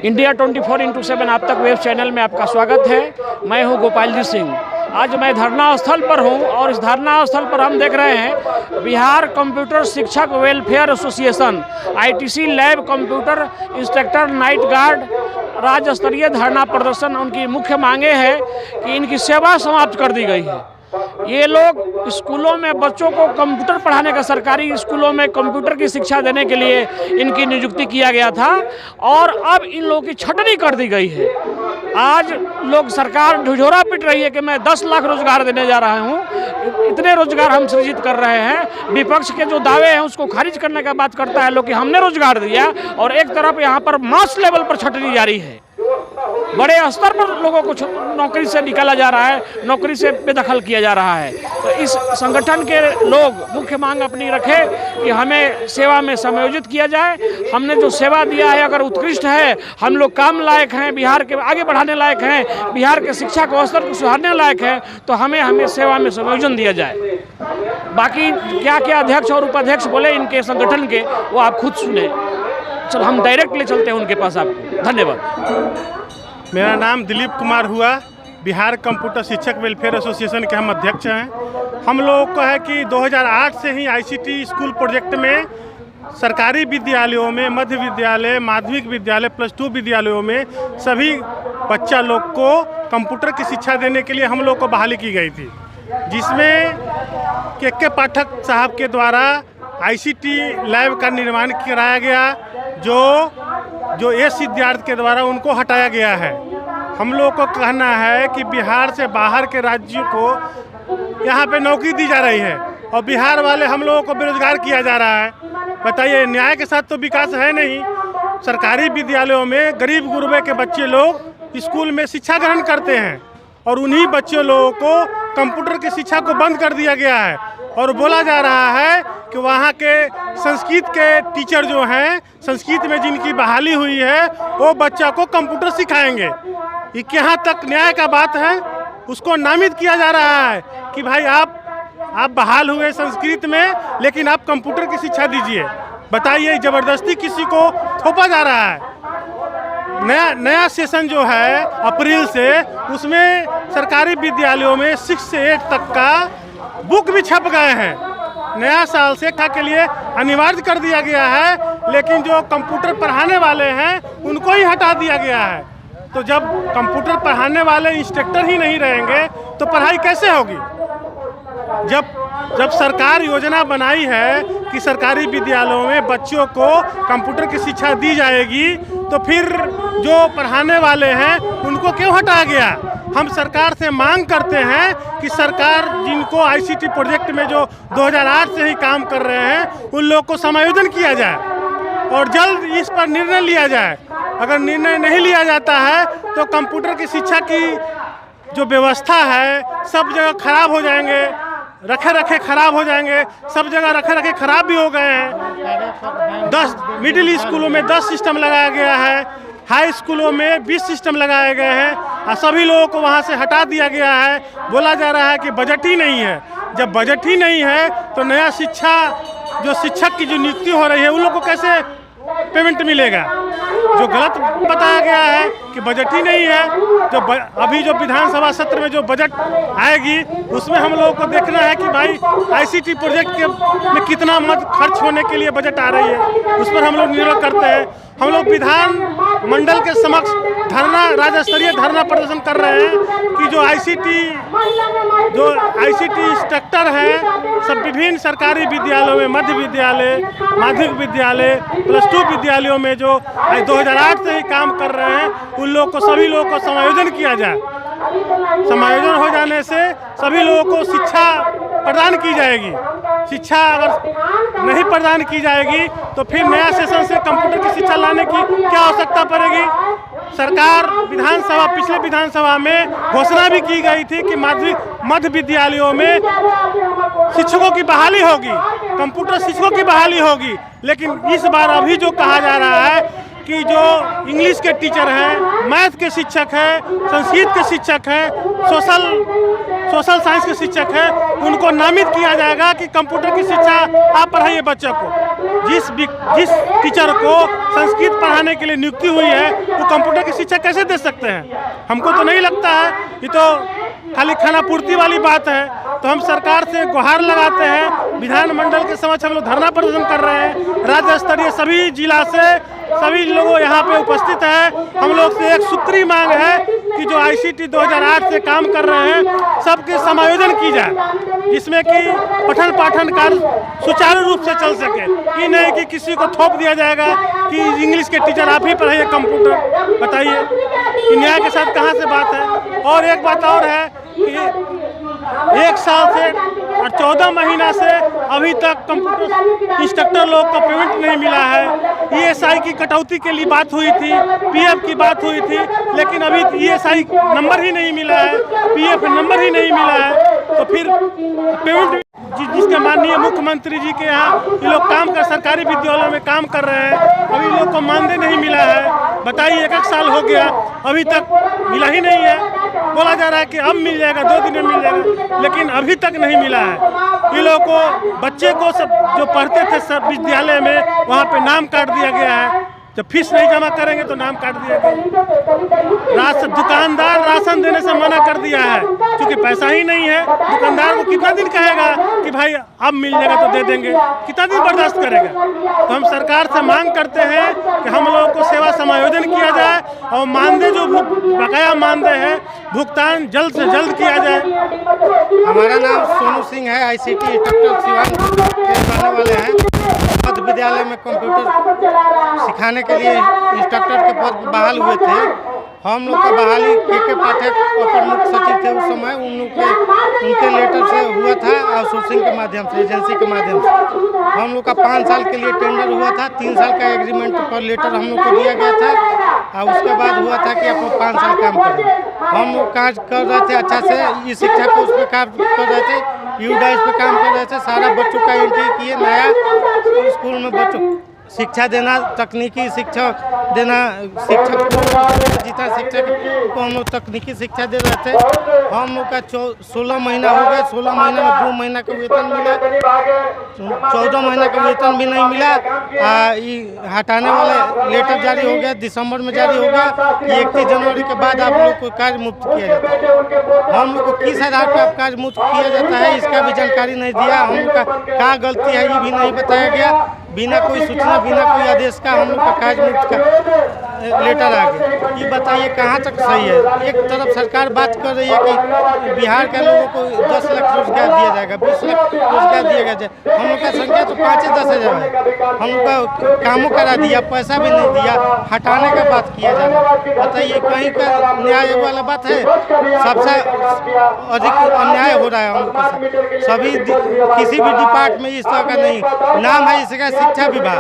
India 24x7 आप तक web channel में आपका स्वागत है। मैं हूं गोपाल जी सिंह। आज मैं धरना स्थल पर हूं और इस धरना स्थल पर हम देख रहे हैं बिहार कंप्यूटर शिक्षक welfare association ITC lab computer instructor night guard राज्य स्तरीय धरना प्रदर्शन। उनकी मुख्य मांगे है कि इनकी सेवा समाप्त कर दी गई है। ये लोग स्कूलों में बच्चों को कंप्यूटर पढ़ाने का, सरकारी स्कूलों में कंप्यूटर की शिक्षा देने के लिए इनकी नियुक्ति किया गया था और अब इन लोगों की छटनी कर दी गई है। आज लोग सरकार ढिढोरा पीट रही है कि मैं 10 लाख रोजगार देने जा रहा हूँ, इतने रोजगार हम सृजित कर रहे हैं। विपक्ष के जो दावे हैं उसको खारिज करने का बात करता है लोग कि हमने रोजगार दिया, और एक तरफ यहाँ पर मास लेवल पर छटनी जारी है। बड़े स्तर पर लोगों को नौकरी से निकाला जा रहा है, नौकरी से बेदखल किया जा रहा है। तो इस संगठन के लोग मुख्य मांग अपनी रखे कि हमें सेवा में समायोजित किया जाए। हमने जो सेवा दिया है अगर उत्कृष्ट है, हम लोग काम लायक हैं, बिहार के आगे बढ़ाने लायक हैं, बिहार के शिक्षा को स्तर को सुधारने लायक हैं, तो हमें सेवा में समायोजन दिया जाए। बाकी क्या क्या अध्यक्ष और उपाध्यक्ष बोले इनके संगठन के, वो आप खुद सुने। चलो हम डायरेक्ट ले चलते हैं उनके पास। आपको धन्यवाद। मेरा नाम दिलीप कुमार हुआ, बिहार कंप्यूटर शिक्षक वेलफेयर एसोसिएशन के हम अध्यक्ष हैं। हम लोगों को है कि 2008 से ही आईसीटी स्कूल प्रोजेक्ट में सरकारी विद्यालयों में, मध्य विद्यालय, माध्यमिक विद्यालय, +2 विद्यालयों में सभी बच्चा लोग को कंप्यूटर की शिक्षा देने के लिए हम लोग को बहाली की गई थी, जिसमें के पाठक साहब के द्वारा आईसीटी लैब का निर्माण कराया गया, जो एस विद्यार्थी के द्वारा उनको हटाया गया है। हम लोग को कहना है कि बिहार से बाहर के राज्यों को यहाँ पे नौकरी दी जा रही है और बिहार वाले हम लोगों को बेरोजगार किया जा रहा है। बताइए, न्याय के साथ तो विकास है नहीं। सरकारी विद्यालयों में गरीब गुरबे के बच्चे लोग स्कूल में शिक्षा ग्रहण करते हैं और उन्हीं बच्चे लोगों को कंप्यूटर की शिक्षा को बंद कर दिया गया है और बोला जा रहा है कि वहाँ के संस्कृत के टीचर जो हैं, संस्कृत में जिनकी बहाली हुई है, वो बच्चा को कंप्यूटर सिखाएंगे। ये कहाँ तक न्याय का बात है? उसको नामित किया जा रहा है कि भाई आप बहाल हुए संस्कृत में, लेकिन आप कंप्यूटर की शिक्षा दीजिए। बताइए, ज़बरदस्ती किसी को थोपा जा रहा है। नया सेशन जो है अप्रैल से, उसमें सरकारी विद्यालयों में 6 से 8 तक का बुक भी छप गए हैं। नया साल से कक्षा के लिए अनिवार्य कर दिया गया है, लेकिन जो कंप्यूटर पढ़ाने वाले हैं उनको ही हटा दिया गया है। तो जब कंप्यूटर पढ़ाने वाले इंस्ट्रक्टर ही नहीं रहेंगे तो पढ़ाई कैसे होगी? जब सरकार योजना बनाई है कि सरकारी विद्यालयों में बच्चों को कंप्यूटर की शिक्षा दी जाएगी, तो फिर जो पढ़ाने वाले हैं उनको क्यों हटाया गया? हम सरकार से मांग करते हैं कि सरकार जिनको आईसीटी प्रोजेक्ट में जो 2008 से ही काम कर रहे हैं, उन लोगों को समायोजन किया जाए और जल्द इस पर निर्णय लिया जाए। अगर निर्णय नहीं लिया जाता है तो कंप्यूटर की शिक्षा की जो व्यवस्था है सब जगह खराब हो जाएंगे, रखे खराब हो जाएंगे। सब जगह रखे खराब भी हो गए हैं। 10 मिडिल स्कूलों में 10 सिस्टम लगाया गया है, हाई स्कूलों में 20 सिस्टम लगाए गए हैं और सभी लोगों को वहाँ से हटा दिया गया है। बोला जा रहा है कि बजट ही नहीं है। जब बजट ही नहीं है तो नया शिक्षक की जो नियुक्ति हो रही है उन लोगों को कैसे पेमेंट मिलेगा? जो गलत बताया गया है कि बजट ही नहीं है। अभी जो विधानसभा सत्र में जो बजट आएगी उसमें हम लोगों को देखना है कि भाई आईसीटी प्रोजेक्ट में कितना मद खर्च होने के लिए बजट आ रही है, उस पर हम लोग निर्भर करते हैं। हम लोग विधान मंडल के समक्ष राज्य स्तरीय धरना प्रदर्शन कर रहे हैं कि जो आईसीटी इंस्ट्रक्टर हैं सब विभिन्न सरकारी विद्यालयों में, मध्य विद्यालय, माध्यमिक विद्यालय, +2 विद्यालयों में जो 2008 से ही काम कर रहे हैं, उन लोगों को, सभी लोगों को समायोजन किया जाए। समायोजन हो जाने से सभी लोगों को शिक्षा प्रदान की जाएगी। शिक्षा अगर नहीं प्रदान की जाएगी तो फिर नया सेशन से कंप्यूटर की शिक्षा लाने की क्या आवश्यकता पड़ेगी? सरकार पिछले विधानसभा में घोषणा भी की गई थी कि मध्य विद्यालयों में शिक्षकों की बहाली होगी, कंप्यूटर शिक्षकों की बहाली होगी। लेकिन इस बार अभी जो कहा जा रहा है कि जो इंग्लिश के टीचर हैं, मैथ के शिक्षक हैं, संस्कृत के शिक्षक हैं, सोशल साइंस के शिक्षक हैं, उनको नामित किया जाएगा कि कंप्यूटर की शिक्षा आप पढ़ाइए बच्चों को। जिस टीचर को संस्कृत पढ़ाने के लिए नियुक्ति हुई है वो कंप्यूटर की शिक्षा कैसे दे सकते हैं? हमको तो नहीं लगता है, ये तो खाली खाना पूर्ति वाली बात है। तो हम सरकार से गुहार लगाते हैं, विधानमंडल के समक्ष हम लोग धरना प्रदर्शन कर रहे हैं। राज्य स्तरीय सभी जिला से सभी लोग यहाँ पे उपस्थित हैं। हम लोग से एक सूत्री मांग है कि जो ICT 2008 से काम कर रहे हैं सबके समायोजन की जाए, जिसमें कि पठन पाठन कार्य सुचारू रूप से चल सके। ये नहीं कि किसी को थोप दिया जाएगा कि इंग्लिश के टीचर आप ही पढ़ाइए कंप्यूटर। बताइए कि न्याय के साथ कहाँ से बात है? और एक बात और है कि 1 साल से और 14 महीना से अभी तक कंप्यूटर इंस्ट्रक्टर लोग को पेमेंट नहीं मिला है। ESI की कटौती के लिए बात हुई थी, PF की बात हुई थी, लेकिन अभी ESI नंबर ही नहीं मिला है, PF नंबर ही नहीं मिला है। तो फिर पेमेंट जिसके माननीय मुख्यमंत्री जी के यहाँ ये लोग काम कर सरकारी विद्यालयों में काम कर रहे हैं, अभी लोग को मानदेय नहीं मिला है। बताइए 1 साल हो गया अभी तक मिला ही नहीं है। बोला जा रहा है कि अब मिल जाएगा, 2 दिन में मिल जाएगा, लेकिन अभी तक नहीं मिला है। ये लोग को बच्चे को सब जो पढ़ते थे सब विद्यालय में वहाँ पे नाम काट दिया गया है। जब फीस नहीं जमा करेंगे तो नाम काट दिया गया। दुकानदार राशन देने से मना कर दिया है क्योंकि पैसा ही नहीं है। दुकानदार को कितना दिन कहेगा कि भाई अब मिल जाएगा तो दे देंगे, कितना दिन बर्दाश्त करेगा? तो हम सरकार से मांग करते हैं कि हम लोगों को सेवा समायोजन किया जाए और मानदेय जो बकाया मानदेय है भुगतान जल्द से जल्द किया जाए। हमारा नाम सोनू सिंह है, ICT इंस्ट्रक्टर सिवान के रहने वाले हैं। मध्य विद्यालय में कंप्यूटर सिखाने के लिए इंस्ट्रक्टर के पद पर बहाल हुए थे। हम लोग का बहाली के पाठक अपर मुख्य सचिव थे उस समय, उनके लेटर से हुआ था आउटसोर्सिंग के माध्यम से, एजेंसी के माध्यम से। हम लोग का 5 साल के लिए टेंडर हुआ था, 3 साल का एग्रीमेंट पर लेटर हम लोग को दिया गया था और उसके बाद हुआ था कि आप 5 साल काम करें। हम लोग कार्य कर रहे थे अच्छा से, ई शिक्षा को उस पर काम कर रहे थे, यूडाइस पे काम कर रहे थे। सारा बच्चों का एंट्री किए, नया स्कूल में बच्चों शिक्षा देना, तकनीकी शिक्षा देना, शिक्षक जितना शिक्षक को हम लोग तकनीकी शिक्षा दे रहे थे। हम लोग का 16 महीना हो गया, 16 महीना में 2 महीना का वेतन मिला, 14 महीना का वेतन भी नहीं मिला। हटाने वाला लेटर जारी हो गया, दिसंबर में जारी हो गया कि 31 जनवरी के बाद आप लोग को कार्य मुक्त किया जाता है। हम लोग को किस आधार पर आप कार्य मुक्त किया जाता है इसका भी जानकारी नहीं दिया। हम लोग का क्या गलती है ये भी नहीं बताया गया। बिना कोई सूचना, बिना कोई आदेश का हम लोग का कार्य मुक्त का लेटर आ गया। ये बताइए कहाँ तक सही है? एक तरफ सरकार बात कर रही है कि बिहार के लोगों को 10 लाख रोजगार दिया जाएगा, 20 लाख रोजगार दिया जाए। हम लोग का संख्या तो 5-10 हज़ार है। हम लोग का कामों करा दिया, पैसा भी नहीं दिया, हटाने का बात किया जा रहा है। बताइए कहीं का न्याय वाला बात है? सबसे अधिक अन्याय हो रहा है हम लोग के साथ। सभी किसी भी डिपार्टमेंट में इस तरह का नहीं। नाम है इसका शिक्षा विभाग,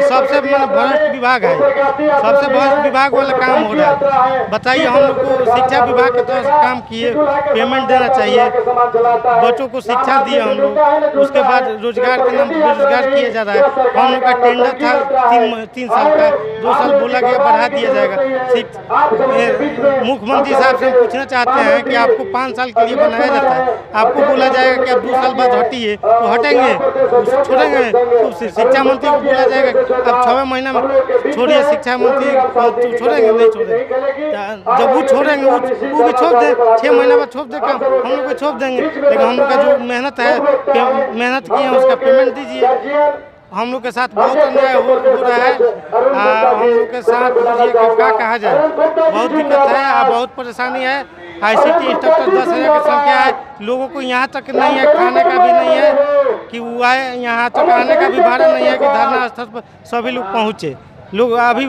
सबसे भ्रष्ट विभाग है, सबसे भ्रष्ट विभाग वाला काम हो रहा है। बताइए हम लोग को शिक्षा विभाग के तरफ से काम किए, पेमेंट देना चाहिए, बच्चों को शिक्षा दिए हम लोग, उसके बाद रोजगार के नाम पर बेरोजगार किया जा रहा है। हम लोग का टेंडर था 3 साल का, 2 साल बोला गया बढ़ा दिया जाएगा। मुख्यमंत्री साहब से हम पूछना चाहते हैं कि आपको 5 साल के लिए बनाया जाता है, आपको बोला जाएगा कि आप 2 साल बाद हटिए तो हटेंगे, छोड़ेंगे? तो शिक्षा मंत्री को बोला जाएगा अब 6वें महीना में छोड़िए, शिक्षा मंत्री तो छोड़ेंगे? नहीं छोड़ेंगे। जब वो छोड़ेंगे वो भी छोड़ दे, 6 महीना बाद छोड़ दे काम, हम लोग को छोड़ देंगे। लेकिन हम लोग का जो मेहनत है, मेहनत किए हैं उसका पेमेंट दीजिए। हम लोग के साथ बहुत अन्याय हो रहा है। हम लोग के साथ क्या कहा जाए, बहुत दिक्कत है, बहुत परेशानी है। ICT इंस्ट्रक्टर 10,000 की संख्या है, लोगों को यहाँ तक नहीं है, खाने का भी नहीं है कि वो आए, यहाँ तक आने का भी भाड़ा नहीं है कि धरना स्थल पर सभी लोग पहुँचे। लोग अभी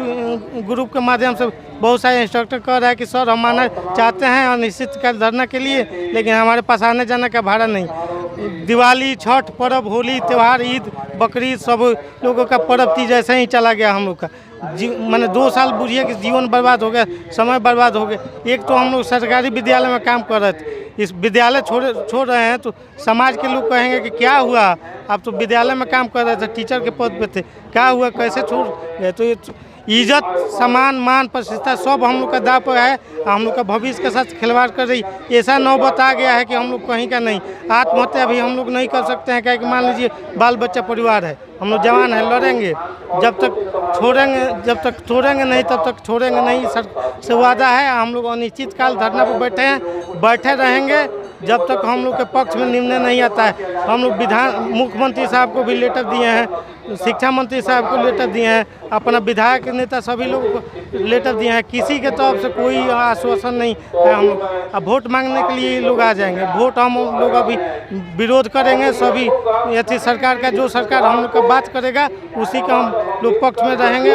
ग्रुप के माध्यम से बहुत सारे इंस्ट्रक्टर कह रहे हैं कि सर हम आना चाहते हैं अनिश्चितकाल धरना के लिए, लेकिन हमारे पास आने जाने का भाड़ा नहीं। दिवाली, छठ पर्व, होली त्यौहार, ईद, बकरीद सब लोगों का पर्व थी, जैसे ही चला गया हम लोग का। मैंने 2 साल बुझिए कि जीवन बर्बाद हो गया, समय बर्बाद हो गया। एक तो हम लोग सरकारी विद्यालय में काम कर रहे थे, इस विद्यालय छोड़ रहे हैं तो समाज के लोग कहेंगे कि क्या हुआ, आप तो विद्यालय में काम कर रहे थे, टीचर के पद पे थे, क्या हुआ, कैसे छोड़ गए? तो इज्जत, सम्मान, मान, प्रतिष्ठा सब हम लोग का दाव पर है। हम लोग का भविष्य के साथ खिलवाड़ कर रही, ऐसा नौबत आ गया है कि हम लोग कहीं का नहीं। आत्महत्या भी हम लोग नहीं कर सकते हैं, क्या कि मान लीजिए बाल बच्चा परिवार है, हम लोग जवान है, लड़ेंगे जब तक छोड़ेंगे नहीं तब तक छोड़ेंगे नहीं, सर से वादा है। हम लोग अनिश्चित काल धरना पर बैठे हैं, बैठे रहेंगे जब तक हम लोग के पक्ष में निर्णय नहीं आता है। हम लोग मुख्यमंत्री साहब को भी लेटर दिए हैं, शिक्षा मंत्री साहब को लेटर दिए हैं, अपना विधायक नेता सभी लोग को लेटर दिए हैं। किसी के तरफ से कोई आश्वासन नहीं है। हम लोग अब वोट मांगने के लिए लोग आ जाएंगे, वोट हम लोग अभी विरोध करेंगे। सभी ऐसी सरकार का, जो सरकार हम लोग का बात करेगा उसी का हम लोग पक्ष में रहेंगे।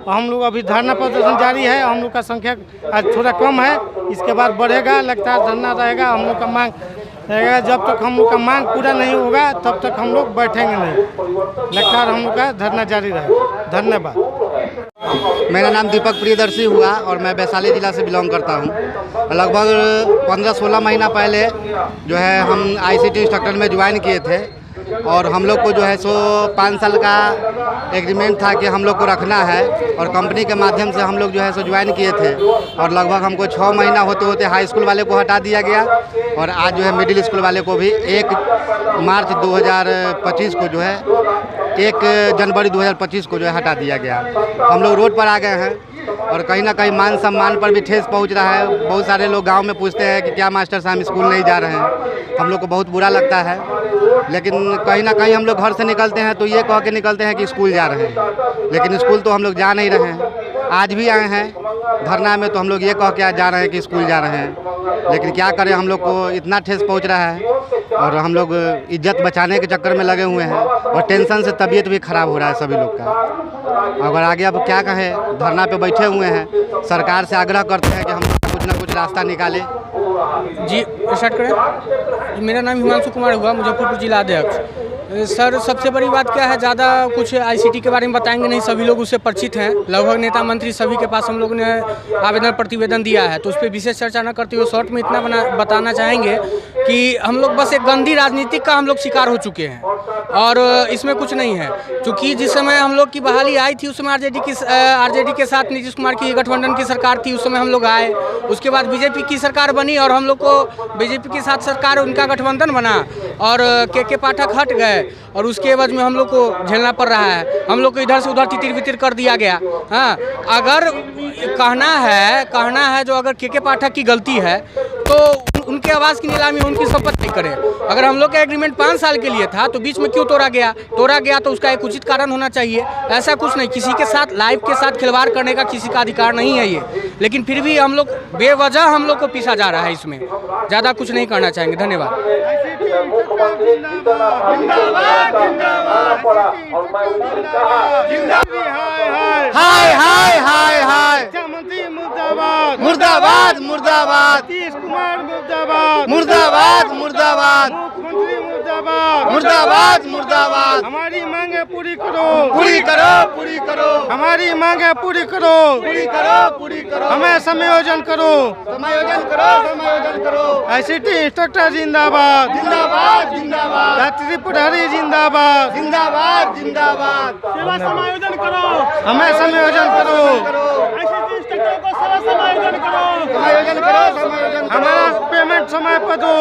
हम लोग अभी धरना प्रदर्शन जारी है। हम लोग का संख्या आज थोड़ा कम है, इसके बाद बढ़ेगा, लगातार धरना रहेगा। हम लोग का मांग रहेगा, जब तक हम लोग का मांग पूरा नहीं होगा तब तक हम लोग बैठेंगे नहीं, लगातार हम लोग का धरना जारी रहेगा। धन्यवाद। मेरा नाम दीपक प्रियदर्शी हुआ और मैं वैशाली ज़िला से बिलोंग करता हूँ। लगभग 15-16 महीना पहले जो है हम ICT इंस्ट्रक्टर में ज्वाइन किए थे और हम लोग को जो है सो 5 साल का एग्रीमेंट था कि हम लोग को रखना है और कंपनी के माध्यम से हम लोग जो है सो ज्वाइन किए थे और लगभग हमको 6 महीना होते होते हाई स्कूल वाले को हटा दिया गया और आज जो है मिडिल स्कूल वाले को भी 1 मार्च 2025 को जो है 1 जनवरी 2025 को जो है हटा दिया गया। हम लोग रोड पर आ गए हैं और कहीं ना कहीं मान सम्मान पर भी ठेस पहुंच रहा है। बहुत सारे लोग गांव में पूछते हैं कि क्या मास्टर साहब स्कूल नहीं जा रहे हैं। हम लोग को बहुत बुरा लगता है, लेकिन कहीं ना कहीं हम लोग घर से निकलते हैं तो ये कह के निकलते हैं कि स्कूल जा रहे हैं, लेकिन स्कूल तो हम लोग जा नहीं रहे हैं। आज भी आए हैं धरना में तो हम लोग ये कह के जा रहे हैं कि स्कूल जा रहे हैं, लेकिन क्या करें, हम लोग को इतना ठेस पहुँच रहा है और हम लोग इज्जत बचाने के चक्कर में लगे हुए हैं और टेंशन से तबीयत भी ख़राब हो रहा है सभी लोग का। अगर आगे अब क्या कहें, धरना पे बैठे हुए हैं, सरकार से आग्रह करते हैं कि हम कुछ ना कुछ रास्ता निकालें। जी स्टार्ट करें। मेरा नाम हिमांशु कुमार हुआ, मुजफ्फरपुर जिला अध्यक्ष। सर, सबसे बड़ी बात क्या है, ज़्यादा कुछ ICT के बारे में बताएंगे नहीं, सभी लोग उससे परिचित हैं। लगभग नेता मंत्री सभी के पास हम लोगों ने आवेदन प्रतिवेदन दिया है, तो उस पर विशेष चर्चा न करते हुए शॉर्ट में इतना बताना चाहेंगे कि हम लोग बस एक गंदी राजनीति का हम लोग शिकार हो चुके हैं और इसमें कुछ नहीं है। क्योंकि जिस समय हम लोग की बहाली आई थी उस समय RJD के साथ नीतीश कुमार की गठबंधन की सरकार थी, उस समय हम लोग आए। उसके बाद BJP की सरकार बनी और हम लोग को BJP के साथ सरकार, उनका गठबंधन बना और के पाठक हट गए और उसके एवज में हम लोग को झेलना पड़ रहा है। हम लोग को इधर से उधर तितिर बितिर कर दिया गया। हाँ, अगर कहना है जो अगर के पाठक की गलती है तो उनके आवाज़ की नीलामी उनकी शपथ नहीं करें। अगर हम लोग का एग्रीमेंट 5 साल के लिए था तो बीच में क्यों तोड़ा गया तो उसका एक उचित कारण होना चाहिए। ऐसा कुछ नहीं, किसी के साथ लाइफ के साथ खिलवाड़ करने का किसी का अधिकार नहीं है ये, लेकिन फिर भी हम लोग बेवजह हम लोग को पीसा जा रहा है। इसमें ज़्यादा कुछ नहीं करना चाहेंगे। धन्यवाद। हाय हाय हाय हाय, मुर्दाबाद मुर्दाबाद, नीतीश कुमार मुर्दाबाद, मुर्दाबाद मुर्दाबाद, मुख्यमंत्री मुर्दाबाद, मुर्दाबाद मुर्दाबाद। हमारी मांगे पूरी करो, पूरी करो, पूरी करो, हमारी मांगे पूरी करो, पूरी करो, पूरी करो, हमें समायोजन करो, समायोजन करो, समायोजन करो। ICT इंस्ट्रक्टर जिंदाबाद, जिंदाबाद जिंदाबाद, रात्रि प्रहरी जिंदाबाद, जिंदाबाद जिंदाबाद। सेवा समायोजन करो, हमें समायोजन करो, ICT इंस्ट्रक्टर को सेवा समायोजन करो, समायोजन करो, समायोजन करो। हमारा पेमेंट समय पर दो।